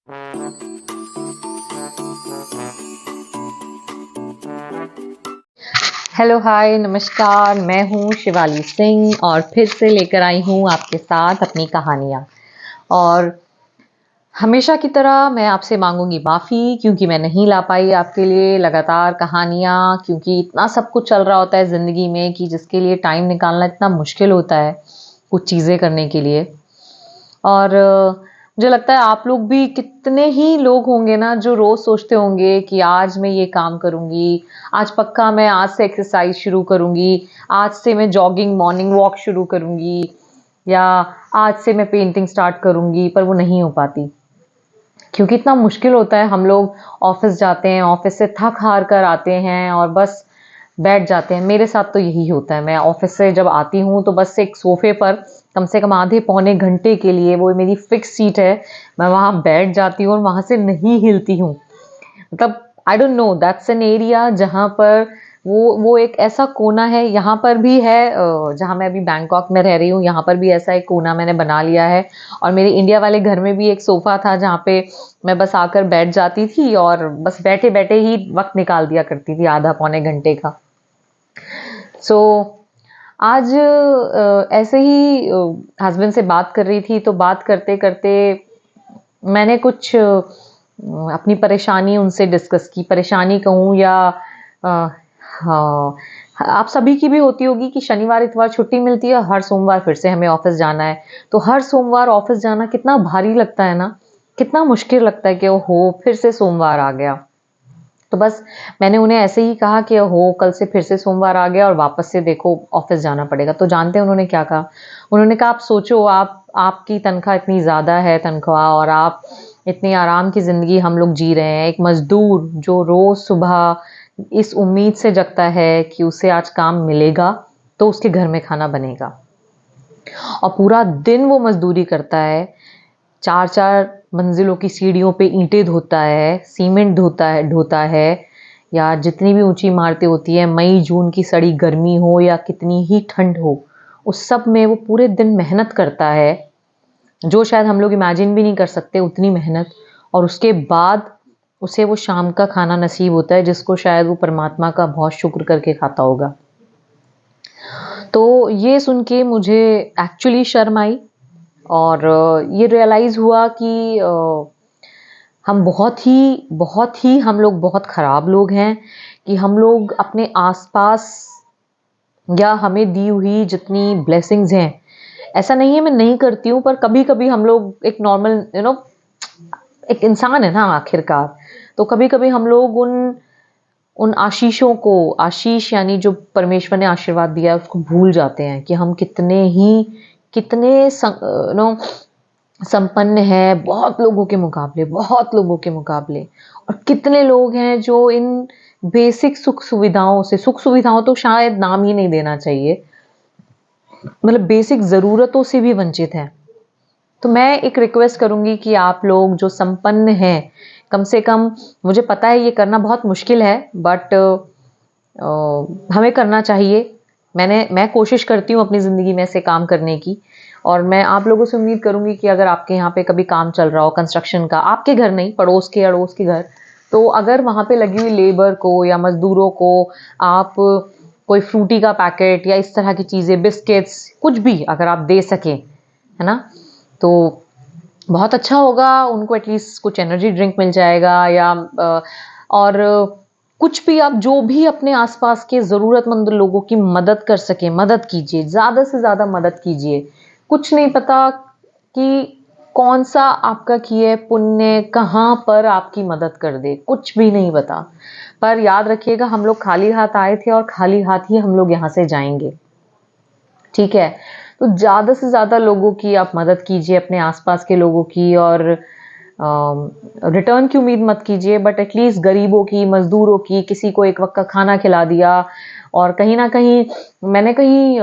Hello hi नमस्कार, मैं हूँ शिवाली सिंह और फिर से लेकर आई हूँ आपके साथ अपनी कहानियाँ। और हमेशा की तरह मैं आपसे मांगूंगी माफ़ी क्योंकि मैं नहीं ला पाई आपके लिए लगातार कहानियाँ, क्योंकि इतना सब कुछ चल रहा होता है ज़िंदगी में कि जिसके लिए टाइम निकालना इतना मुश्किल होता है कुछ चीज़ें करने के लिए। और मुझे लगता है आप लोग भी, कितने ही लोग होंगे ना जो रोज सोचते होंगे कि आज मैं ये काम करूंगी, आज पक्का मैं आज से एक्सरसाइज शुरू करूंगी, आज से मैं जॉगिंग मॉर्निंग वॉक शुरू करूंगी, या आज से मैं पेंटिंग स्टार्ट करूंगी, पर वो नहीं हो पाती क्योंकि इतना मुश्किल होता है। हम लोग ऑफिस जाते हैं, ऑफिस से थक हार कर आते हैं और बस बैठ जाते हैं। मेरे साथ तो यही होता है, मैं ऑफिस से जब आती हूँ तो बस एक सोफे पर कम से कम आधे पौने घंटे के लिए, वो मेरी फिक्स सीट है, मैं वहां बैठ जाती हूँ और वहां से नहीं हिलती हूँ। मतलब I don't know, that's an area जहाँ पर वो एक ऐसा कोना है। यहाँ पर भी है, जहाँ मैं अभी बैंकॉक में रह रही हूँ, यहाँ पर भी ऐसा एक कोना मैंने बना लिया है। और मेरे इंडिया वाले घर में भी एक सोफा था जहाँ पे मैं बस आकर बैठ जाती थी और बस बैठे बैठे ही वक्त निकाल दिया करती थी, आधा पौने घंटे का। सो आज ऐसे ही हस्बैंड से बात कर रही थी, तो बात करते करते मैंने कुछ अपनी परेशानी उनसे डिस्कस की। परेशानी कहूँ या हाँ, आप सभी की भी होती होगी कि शनिवार इतवार छुट्टी मिलती है, हर सोमवार फिर से हमें ऑफिस जाना है। तो हर सोमवार ऑफिस जाना कितना भारी लगता है ना, कितना मुश्किल लगता है कि ओहो फिर से सोमवार आ गया। तो बस मैंने उन्हें ऐसे ही कहा कि हो कल से फिर से सोमवार आ गया और वापस से देखो ऑफिस जाना पड़ेगा। तो जानते हैं उन्होंने क्या कहा? उन्होंने कहा आप सोचो, आपकी तनख्वाह इतनी ज़्यादा है तनख्वाह, और आप इतनी आराम की ज़िंदगी हम लोग जी रहे हैं। एक मज़दूर जो रोज़ सुबह इस उम्मीद से जगता है कि उसे आज काम मिलेगा तो उसके घर में खाना बनेगा, और पूरा दिन वो मज़दूरी करता है, 4-4 मंजिलों की सीढ़ियों पे ईंटें धोता है, सीमेंट ढोता है, या जितनी भी ऊंची इमारतें होती हैं, मई जून की सड़ी गर्मी हो या कितनी ही ठंड हो, उस सब में वो पूरे दिन मेहनत करता है, जो शायद हम लोग इमेजिन भी नहीं कर सकते उतनी मेहनत। और उसके बाद उसे वो शाम का खाना नसीब होता है जिसको शायद वो परमात्मा का बहुत शुक्र करके खाता होगा। तो ये सुन के मुझे एक्चुअली शर्म आई, और ये रियलाइज़ हुआ कि हम बहुत ही हम लोग बहुत ख़राब लोग हैं कि हम लोग अपने आसपास या हमें दी हुई जितनी ब्लेसिंग्स हैं, ऐसा नहीं है मैं नहीं करती हूँ, पर कभी-कभी हम लोग एक नॉर्मल एक इंसान है ना आखिरकार। तो कभी-कभी हम लोग उन उन आशीषों को, आशीष यानी जो परमेश्वर ने आशीर्वाद दिया है, उसको भूल जाते हैं कि हम कितने संपन्न है बहुत लोगों के मुकाबले। और कितने लोग हैं जो इन बेसिक सुख सुविधाओं तो शायद नाम ही नहीं देना चाहिए, मतलब बेसिक ज़रूरतों से भी वंचित हैं। तो मैं एक रिक्वेस्ट करूंगी कि आप लोग जो संपन्न हैं, कम से कम, मुझे पता है ये करना बहुत मुश्किल है, बट हमें करना चाहिए। मैं कोशिश करती हूँ अपनी ज़िंदगी में ऐसे काम करने की, और मैं आप लोगों से उम्मीद करूंगी कि अगर आपके यहाँ पे कभी काम चल रहा हो कंस्ट्रक्शन का, आपके घर नहीं, पड़ोस के अड़ोस के घर, तो अगर वहाँ पे लगी हुई लेबर को या मजदूरों को आप कोई फ्रूटी का पैकेट या इस तरह की चीज़ें, बिस्किट्स, कुछ भी अगर आप दे सकें, है ना, तो बहुत अच्छा होगा। उनको एटलीस्ट कुछ एनर्जी ड्रिंक मिल जाएगा, या और कुछ भी, आप जो भी अपने आसपास के ज़रूरतमंद लोगों की मदद कर सके, मदद कीजिए, ज़्यादा से ज़्यादा मदद कीजिए। कुछ नहीं पता कि कौन सा आपका किए पुण्य कहाँ पर आपकी मदद कर दे, कुछ भी नहीं पता। पर याद रखिएगा, हम लोग खाली हाथ आए थे और खाली हाथ ही हम लोग यहाँ से जाएंगे, ठीक है? तो ज़्यादा से ज़्यादा लोगों की आप मदद कीजिए, अपने आसपास के लोगों की, और रिटर्न की उम्मीद मत कीजिए, बट एटलीस्ट गरीबों की, मजदूरों की, किसी को एक वक्त का खाना खिला दिया। और कहीं ना कहीं मैंने कहीं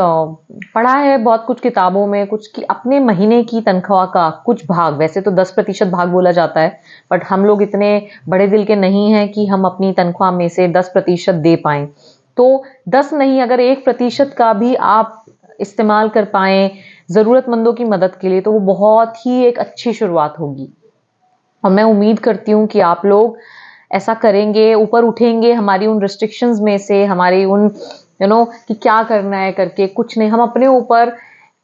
पढ़ा है बहुत कुछ किताबों में, कुछ कि अपने महीने की तनख्वाह का कुछ भाग, वैसे तो 10% भाग बोला जाता है, बट हम लोग इतने बड़े दिल के नहीं हैं कि हम अपनी तनख्वाह में से 10% दे पाएं। तो 10 नहीं, अगर 1% का भी आप इस्तेमाल कर पाएँ ज़रूरतमंदों की मदद के लिए, तो वो बहुत ही एक अच्छी शुरुआत होगी। और मैं उम्मीद करती हूँ कि आप लोग ऐसा करेंगे, ऊपर उठेंगे हमारी उन रिस्ट्रिक्शंस में से, हमारी उन कि क्या करना है करके। कुछ नहीं, हम अपने ऊपर,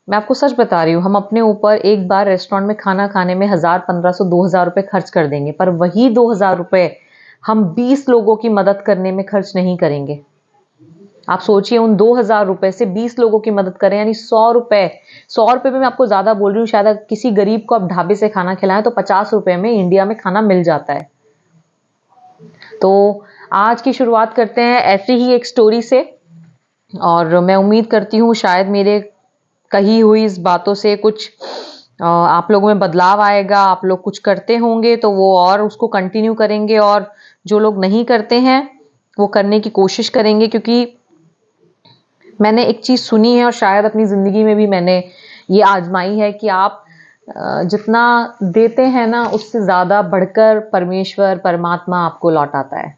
मैं आपको सच बता रही हूँ, हम अपने ऊपर एक बार रेस्टोरेंट में खाना खाने में 1000, 1500, 2000 रुपए खर्च कर देंगे, पर वही 2000 रुपए हम 20 लोगों की मदद करने में खर्च नहीं करेंगे। आप सोचिए, उन 2000 रुपए से 20 लोगों की मदद करें, यानी 100 रुपए। 100 रुपए में मैं आपको ज्यादा बोल रही हूँ, शायद किसी गरीब को आप ढाबे से खाना खिलाएं तो 50 रुपए में इंडिया में खाना मिल जाता है। तो आज की शुरुआत करते हैं ऐसी ही एक स्टोरी से, और मैं उम्मीद करती हूँ शायद मेरे कही हुई इस बातों से कुछ आप लोगों में बदलाव आएगा। आप लोग कुछ करते होंगे तो वो और उसको कंटिन्यू करेंगे, और जो लोग नहीं करते हैं वो करने की कोशिश करेंगे, क्योंकि मैंने एक चीज सुनी है और शायद अपनी जिंदगी में भी मैंने ये आजमाई है कि आप जितना देते हैं ना, उससे ज्यादा बढ़कर परमेश्वर परमात्मा आपको लौटाता है।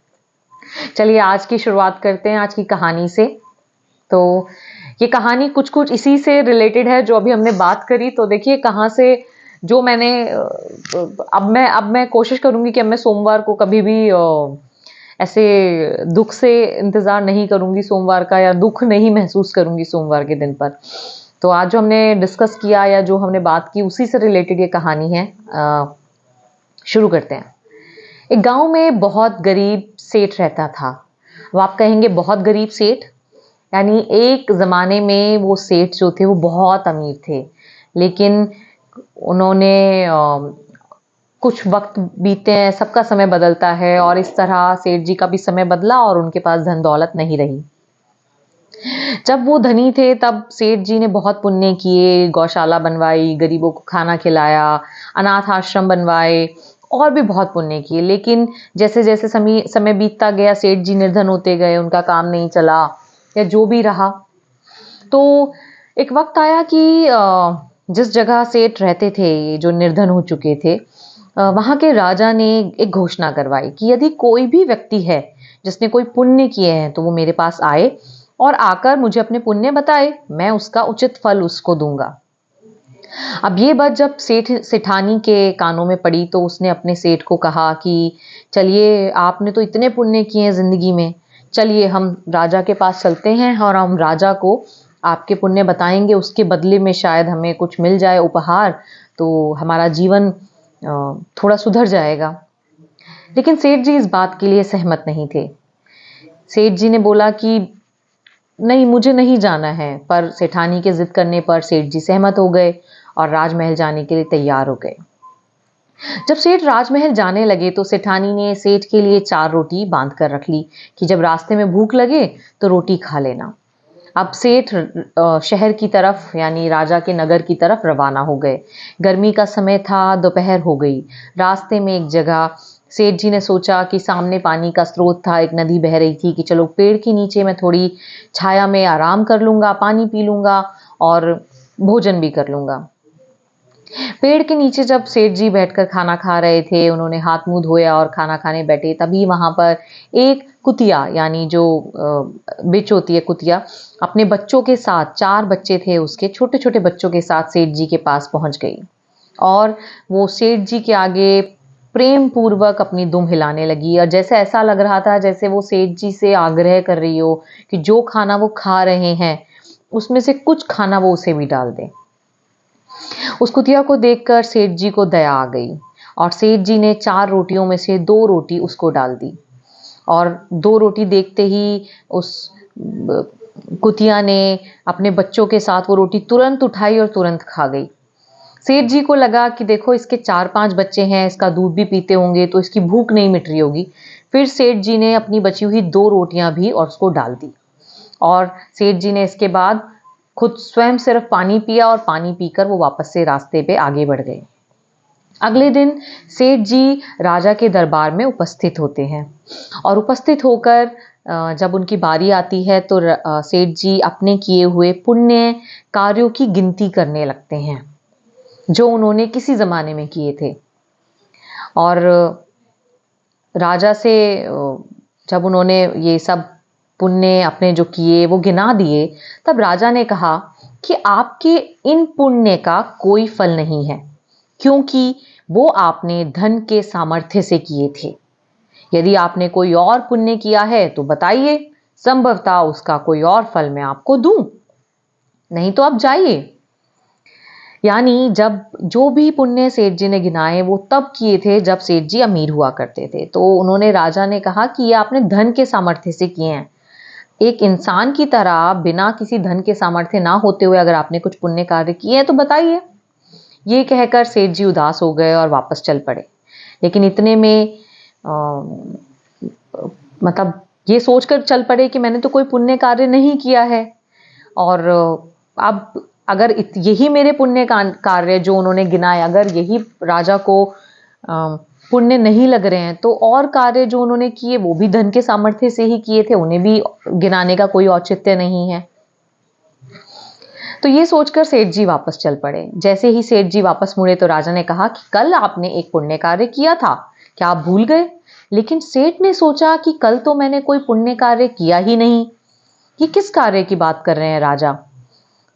चलिए आज की शुरुआत करते हैं आज की कहानी से। तो ये कहानी कुछ कुछ इसी से रिलेटेड है जो अभी हमने बात करी। तो देखिए कहाँ से जो मैंने अब मैं कोशिश करूंगी कि अब मैं सोमवार को कभी भी ऐसे दुख से इंतजार नहीं करूंगी सोमवार का, या दुख नहीं महसूस करूंगी सोमवार के दिन पर। तो आज जो हमने डिस्कस किया या जो हमने बात की उसी से रिलेटेड ये कहानी है। शुरू करते हैं। एक गांव में बहुत गरीब सेठ रहता था। वो आप कहेंगे बहुत गरीब सेठ, यानी एक ज़माने में वो सेठ जो थे वो बहुत अमीर थे, लेकिन उन्होंने कुछ वक्त बीते हैं, सबका समय बदलता है, और इस तरह सेठ जी का भी समय बदला और उनके पास धन दौलत नहीं रही। जब वो धनी थे तब सेठ जी ने बहुत पुण्य किए, गौशाला बनवाई, गरीबों को खाना खिलाया, अनाथ आश्रम बनवाए, और भी बहुत पुण्य किए। लेकिन जैसे जैसे समय बीतता गया, सेठ जी निर्धन होते गए, उनका काम नहीं चला या जो भी रहा। तो एक वक्त आया कि जिस जगह सेठ रहते थे, जो निर्धन हो चुके थे, वहां के राजा ने एक घोषणा करवाई कि यदि कोई भी व्यक्ति है जिसने कोई पुण्य किए हैं तो वो मेरे पास आए और आकर मुझे अपने पुण्य बताए, मैं उसका उचित फल उसको दूंगा। अब ये बात जब सेठानी के कानों में पड़ी तो उसने अपने सेठ को कहा कि चलिए, आपने तो इतने पुण्य किए हैं जिंदगी में, चलिए हम राजा के पास चलते हैं और हम राजा को आपके पुण्य बताएंगे, उसके बदले में शायद हमें कुछ मिल जाए उपहार, तो हमारा जीवन थोड़ा सुधर जाएगा। लेकिन सेठ जी इस बात के लिए सहमत नहीं थे। सेठ जी ने बोला कि नहीं, मुझे नहीं जाना है, पर सेठानी के जिद करने पर सेठ जी सहमत हो गए और राजमहल जाने के लिए तैयार हो गए। जब सेठ राजमहल जाने लगे तो सेठानी ने सेठ के लिए 4 रोटी बांध कर रख ली कि जब रास्ते में भूख लगे तो रोटी खा लेना। अब सेठ शहर की तरफ, यानी राजा के नगर की तरफ रवाना हो गए। गर्मी का समय था, दोपहर हो गई। रास्ते में एक जगह सेठ जी ने सोचा कि सामने पानी का स्रोत था, एक नदी बह रही थी, कि चलो पेड़ के नीचे मैं थोड़ी छाया में आराम कर लूंगा, पानी पी लूंगा और भोजन भी कर लूंगा। पेड़ के नीचे जब सेठ जी बैठकर खाना खा रहे थे, उन्होंने हाथ मुंह धोया और खाना खाने बैठे, तभी वहां पर एक कुतिया, यानी जो बिच होती है कुतिया, अपने बच्चों के साथ, 4 बच्चे थे उसके, छोटे छोटे बच्चों के साथ सेठ जी के पास पहुंच गई और वो सेठ जी के आगे प्रेम पूर्वक अपनी दुम हिलाने लगी। और जैसे ऐसा लग रहा था जैसे वो सेठ जी से आग्रह कर रही हो कि जो खाना वो खा रहे हैं उसमें से कुछ खाना वो उसे भी डाल दे। उस कुतिया को देखकर सेठ जी को दया आ गई और सेठ जी ने 4 रोटियों में से 2 रोटी उसको डाल दी, और 2 रोटी देखते ही उस कुतिया ने अपने बच्चों के साथ वो रोटी तुरंत उठाई और तुरंत खा गई। सेठ जी को लगा कि देखो, इसके 4-5 बच्चे हैं, इसका दूध भी पीते होंगे तो इसकी भूख नहीं मिट रही होगी। फिर सेठ जी ने अपनी बची हुई 2 रोटियां भी और उसको डाल दी, और सेठ जी ने इसके बाद खुद स्वयं सिर्फ पानी पिया और पानी पीकर वो वापस से रास्ते पे आगे बढ़ गए। अगले दिन सेठ जी राजा के दरबार में उपस्थित होते हैं, और उपस्थित होकर जब उनकी बारी आती है तो सेठ जी अपने किए हुए पुण्य कार्यों की गिनती करने लगते हैं जो उन्होंने किसी जमाने में किए थे। और राजा से जब उन्होंने ये सब पुण्य अपने जो किए वो गिना दिए, तब राजा ने कहा कि आपके इन पुण्य का कोई फल नहीं है, क्योंकि वो आपने धन के सामर्थ्य से किए थे। यदि आपने कोई और पुण्य किया है तो बताइए, संभवतः उसका कोई और फल मैं आपको दूं, नहीं तो आप जाइए। यानी जब जो भी पुण्य सेठ जी ने गिनाए वो तब किए थे जब सेठ जी अमीर हुआ करते थे। तो उन्होंने, राजा ने कहा कि ये आपने धन के सामर्थ्य से किए हैं। एक इंसान की तरह बिना किसी धन के सामर्थ्य ना होते हुए अगर आपने कुछ पुण्य कार्य किए हैं तो बताइए। ये कहकर सेठ जी उदास हो गए और वापस चल पड़े। लेकिन इतने में मतलब ये सोचकर चल पड़े कि मैंने तो कोई पुण्य कार्य नहीं किया है, और अब अगर यही मेरे पुण्य कार्य जो उन्होंने गिनाए, अगर यही राजा को पुण्य नहीं लग रहे हैं, तो और कार्य जो उन्होंने किए वो भी धन के सामर्थ्य से ही किए थे, उन्हें भी गिनाने का कोई औचित्य नहीं है। तो ये सोचकर सेठ जी वापस चल पड़े। जैसे ही सेठ जी वापस मुड़े तो राजा ने कहा कि कल आपने एक पुण्य कार्य किया था, क्या आप भूल गए? लेकिन सेठ ने सोचा कि कल तो मैंने कोई पुण्य कार्य किया ही नहीं, ये किस कार्य की बात कर रहे हैं राजा?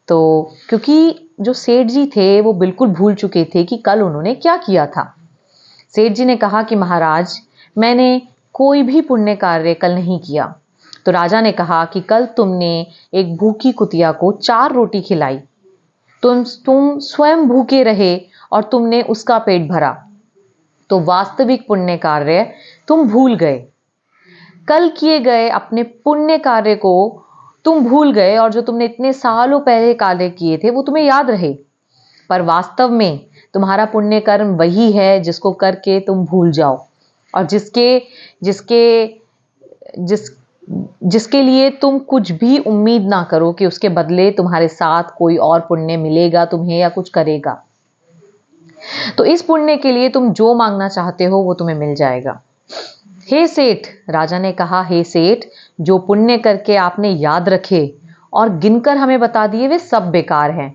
तो क्योंकि जो सेठ जी थे वो बिल्कुल भूल चुके थे कि कल उन्होंने क्या किया था। सेठ जी ने कहा कि महाराज, मैंने कोई भी पुण्य कार्य कल नहीं किया। तो राजा ने कहा कि कल तुमने एक भूखी कुतिया को 4 रोटी खिलाई, तुम स्वयं भूखे रहे और तुमने उसका पेट भरा, तो वास्तविक पुण्य कार्य तुम भूल गए। कल किए गए अपने पुण्य कार्य को तुम भूल गए, और जो तुमने इतने सालों पहले कार्य किए थे वो तुम्हें याद रहे, पर वास्तव में तुम्हारा पुण्य कर्म वही है जिसको करके तुम भूल जाओ, और जिसके लिए तुम कुछ भी उम्मीद ना करो कि उसके बदले तुम्हारे साथ कोई और पुण्य मिलेगा तुम्हें या कुछ करेगा। तो इस पुण्य के लिए तुम जो मांगना चाहते हो वो तुम्हें मिल जाएगा। हे सेठ, राजा ने कहा, हे सेठ, जो पुण्य करके आपने याद रखे और गिनकर हमें बता दिए वे सब बेकार हैं,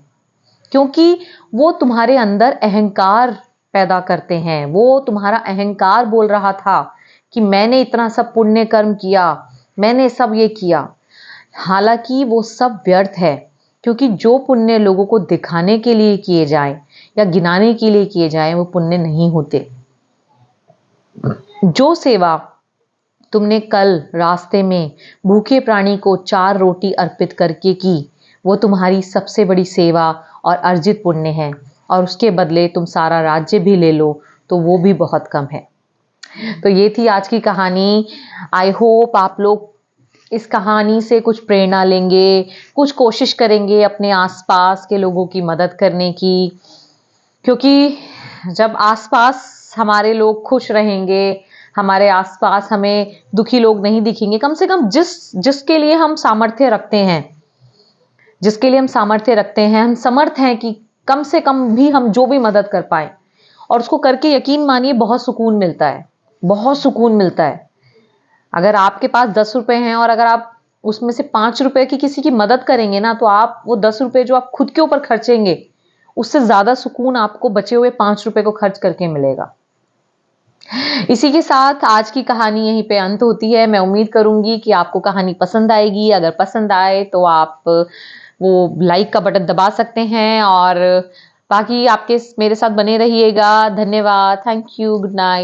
क्योंकि वो तुम्हारे अंदर अहंकार पैदा करते हैं। वो तुम्हारा अहंकार बोल रहा था कि मैंने इतना सब पुण्य कर्म किया, मैंने सब ये किया। हालांकि वो सब व्यर्थ है, क्योंकि जो पुण्य लोगों को दिखाने के लिए किए जाए या गिनाने के लिए किए जाए वो पुण्य नहीं होते। जो सेवा तुमने कल रास्ते में भूखे प्राणी को 4 रोटी अर्पित करके की, वो तुम्हारी सबसे बड़ी सेवा और अर्जित पुण्य है, और उसके बदले तुम सारा राज्य भी ले लो तो वो भी बहुत कम है। तो ये थी आज की कहानी। आई होप आप लोग इस कहानी से कुछ प्रेरणा लेंगे, कुछ कोशिश करेंगे अपने आसपास के लोगों की मदद करने की, क्योंकि जब आसपास हमारे लोग खुश रहेंगे, हमारे आसपास हमें दुखी लोग नहीं दिखेंगे, कम से कम जिसके लिए हम सामर्थ्य रखते हैं, हम समर्थ हैं कि कम से कम भी हम जो भी मदद कर पाए, और उसको करके यकीन मानिए बहुत सुकून मिलता है, बहुत सुकून मिलता है। अगर आपके पास 10 रुपए हैं और अगर आप उसमें से 5 रुपए की किसी की मदद करेंगे ना, तो आप वो 10 रुपए जो आप खुद के ऊपर खर्चेंगे उससे ज्यादा सुकून आपको बचे हुए 5 रुपए को खर्च करके मिलेगा। इसी के साथ आज की कहानी यहीं पे अंत होती है। मैं उम्मीद करूंगी कि आपको कहानी पसंद आएगी। अगर पसंद आए तो आप वो लाइक का बटन दबा सकते हैं, और बाकी आपके मेरे साथ बने रहिएगा। धन्यवाद। Thank you. Good night.